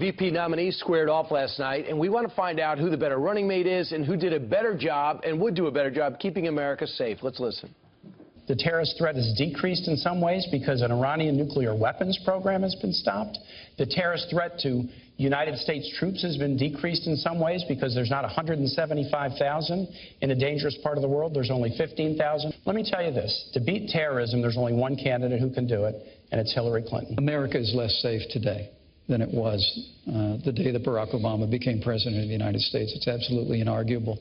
VP nominees squared off last night, and we want to find out who the better running mate is and who did a better job and would do a better job keeping America safe. Let's listen. The terrorist threat has decreased in some ways because an Iranian nuclear weapons program has been stopped. The terrorist threat to United States troops has been decreased in some ways because there's not 175,000 in a dangerous part of the world. There's only 15,000. Let me tell you this. To beat terrorism, there's only one candidate who can do it, and it's Hillary Clinton. America is less safe today than it was the day that Barack Obama became president of the United States. It's absolutely inarguable.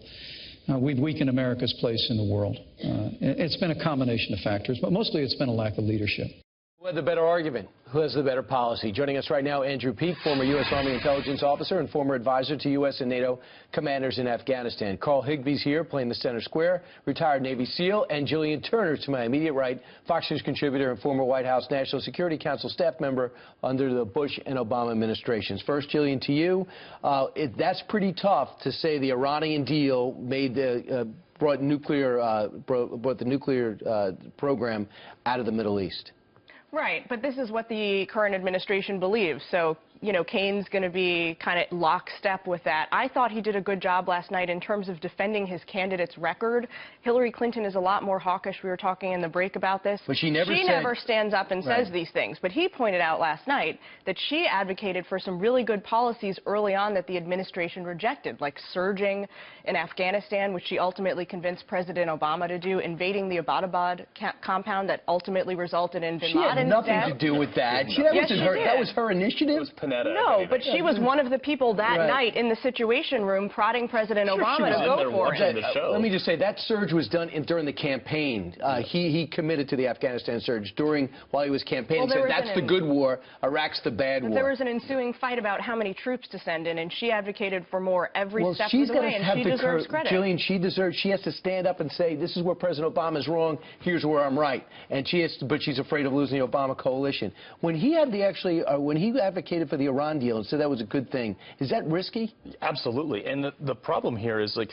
We've weakened America's place in the world. It's been a combination of factors, but mostly it's been a lack of leadership. Who had the better argument? Who has the better policy? Joining us right now, Andrew Peek, former U.S. Army intelligence officer and former advisor to U.S. and NATO commanders in Afghanistan. Carl Higby's here, playing the center square, retired Navy SEAL, and Jillian Turner, to my immediate right, Fox News contributor and former White House National Security Council staff member under the Bush and Obama administrations. First, Jillian, to you, that's pretty tough to say the Iranian deal made brought the nuclear program out of the Middle East. Right, but this is what the current administration believes. So, you know, Kaine's going to be kind of lockstep with that. I thought he did a good job last night in terms of defending his candidate's record. Hillary Clinton is a lot more hawkish. We were talking in the break about this. But she never stands up and says these things. But he pointed out last night that she advocated for some really good policies early on that the administration rejected, like surging in Afghanistan, which she ultimately convinced President Obama to do, invading the Abbottabad compound that ultimately resulted in bin Laden's death. She had nothing to do with that. That was her initiative. No, but she was one of the people that night in the Situation Room prodding President Obama to go for it. Let me just say, that surge was done during the campaign. He committed to the Afghanistan surge while he was campaigning. Well, said that's the good war, Iraq's the bad war. There was an ensuing fight about how many troops to send in, and she advocated for more every step of the way, and she deserves credit. Jillian, she has to stand up and say, this is where President Obama is wrong, here's where I'm right. And but she's afraid of losing the Obama coalition. When he had when he advocated for the Iran deal and said that was a good thing, is that risky? Absolutely. And the problem here is, like,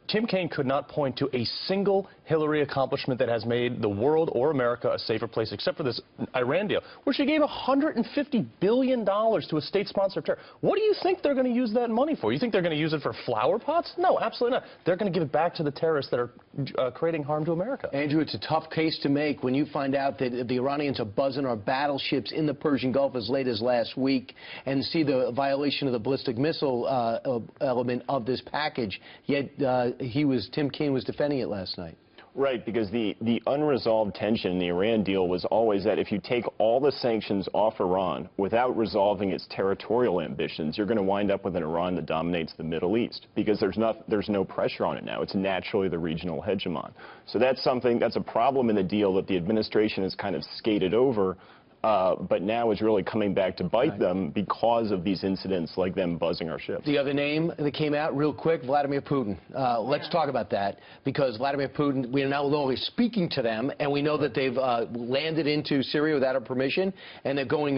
Tim Kaine could not point to a single Hillary accomplishment that has made the world or America a safer place, except for this Iran deal, where she gave $150 billion to a state-sponsored terror. What do you think they're going to use that money for? You think they're going to use it for flower pots? No, absolutely not. They're going to give it back to the terrorists that are creating harm to America. Andrew, it's a tough case to make when you find out that the Iranians are buzzing our battleships in the Persian Gulf as late as last week and see the violation of the ballistic missile element of this package, yet Tim Kaine was defending it last night. Right, because the unresolved tension in the Iran deal was always that if you take all the sanctions off Iran without resolving its territorial ambitions, you're going to wind up with an Iran that dominates the Middle East, because there's no pressure on it now. It's naturally the regional hegemon. So that's a problem in the deal that the administration has kind of skated over, but now is really coming back to bite them because of these incidents like them buzzing our ships. The other name that came out real quick, Vladimir Putin. Let's talk about that, because Vladimir Putin, we are now no longer speaking to them, and we know that they've landed into Syria without our permission, and they're going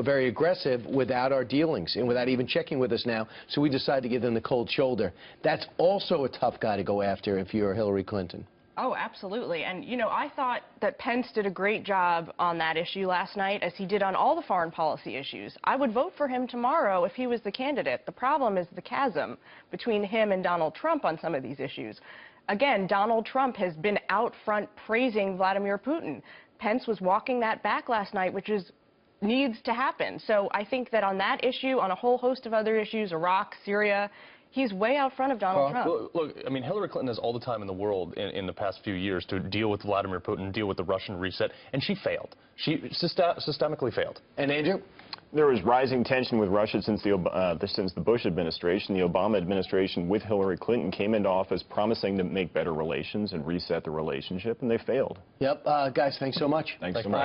very aggressive without our dealings and without even checking with us now, so we decided to give them the cold shoulder. That's also a tough guy to go after if you're Hillary Clinton. Oh, absolutely. And, you know, I thought that Pence did a great job on that issue last night, as he did on all the foreign policy issues. I would vote for him tomorrow if he was the candidate. The problem is the chasm between him and Donald Trump on some of these issues. Again, Donald Trump has been out front praising Vladimir Putin. Pence was walking that back last night, which needs to happen. So I think that on that issue, on a whole host of other issues, Iraq, Syria, he's way out front of Donald Trump. Look, I mean, Hillary Clinton has all the time in the world in the past few years to deal with Vladimir Putin, deal with the Russian reset, and she failed. She systemically failed. And Andrew? There was rising tension with Russia since the Bush administration. The Obama administration with Hillary Clinton came into office promising to make better relations and reset the relationship, and they failed. Yep. Guys, thanks so much. Thanks so much.